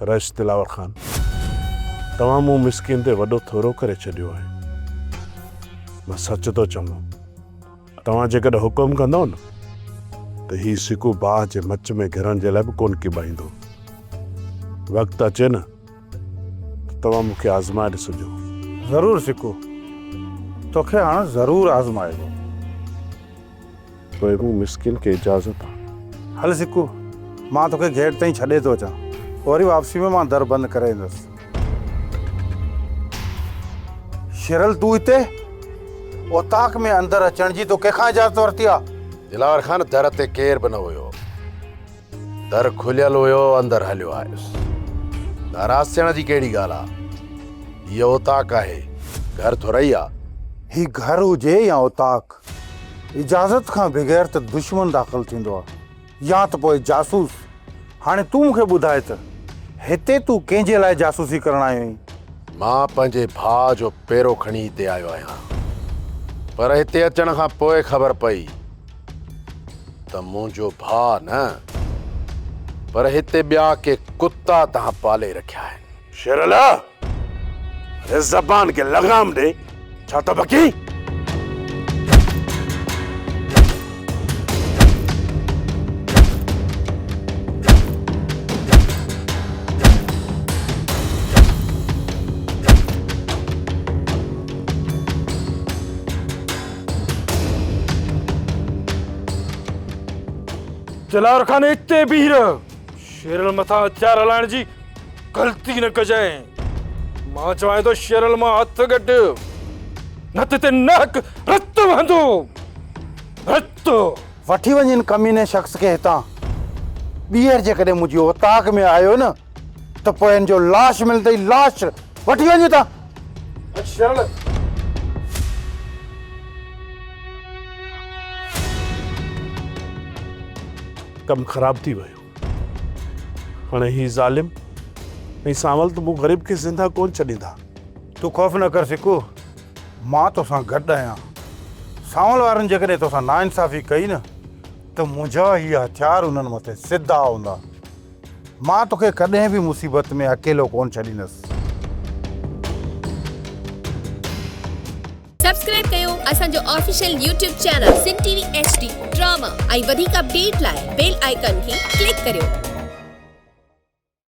Rush Dilawar Khan, तव्हां मूं मिस्किन ते वॾो थोरो करे छॾियो आहे। मां सच थो चवां, तव्हां जेकॾहिं हुकुम कंदव न त ही सिकू बाह जे मच में घिरण जे लाइ बि कोन किबाईंदो। वक़्तु अचे न त तव्हां मूंखे आज़माए ॾिसिजो। ज़रूरु सिकू, तोखे हाणे ज़रूरु आज़माइबो। पोइ मूं मिस्किन खे इजाज़त आहे। हल सिकू, मां तोखे गेट ताईं छॾे थो अचां, वरी वापसी में मां दर बंदि करे ईंदुसि। शिरल तूं हिते ओताक में अंदरि अचण जी तो कंहिंखां इजाज़त वरिती आहे? दिलावर खान, दर ते केर बि न हुयो, दर खुलियल हुयो, अंदरि हलियो आयुसि। नाराज़ थियण जी कहिड़ी ॻाल्हि आहे? इहो ओताक आहे, घर थोरई आहे। ही घर हुजे या ओताक, इजाज़त खां बग़ैर त दुश्मन दाख़िल थींदो आहे या त पोइ जासूस। हाणे तूं मूंखे ॿुधाए त हिते तूं कंहिंजे लाइ जासूसी करण आयो आहीं? मां पंहिंजे भाउ जो पेरो खणी हिते आयो आहियां, पर हिते अचण खां पोइ ख़बर पई त मुंहिंजो भाउ न, पर हिते ॿिया के कुत्ता तव्हां पाले रखिया आहिनि। शिरल, इस ज़बान खे लगाम ॾे। छा त बकी? दिलावर खान इते बीह रह। शेरल मथां हथियार हलाइण जी ग़लती न कजांइ। मां चवां थो शेरल मां हथ गॾु, न त ते नक रत वहंदो। रत वठी वञ इन कमीने शख़्स खे हितां। ॿीहर जेकॾहिं मुंहिंजी ओताक में आयो न त पोइ हिन जो लाश मिलंदई, लाश। वठी वञ हितां। शेरल, कम ख़राब थी वियो। हाणे ही ज़ालिम ऐं सावल त मूं ग़रीब खे ज़िंदा कोन छॾींदा। तूं ख़ौफ़ न कर सिकू, मां तोसां गॾु आहियां। सावल वारनि जेकॾहिं तोसां नाइंसाफ़ी कई न त मुंहिंजा हीअ हथियार उन्हनि मथे सिधा हूंदा। मां तोखे कॾहिं बि मुसीबत में अकेलो कोन छॾींदुसि। सब्सक्राइब कयो असांजो official YouTube channel Sindh TV HD drama ऐं वधीक अपडेट लाइ बेल आइकन खे क्लिक करियो।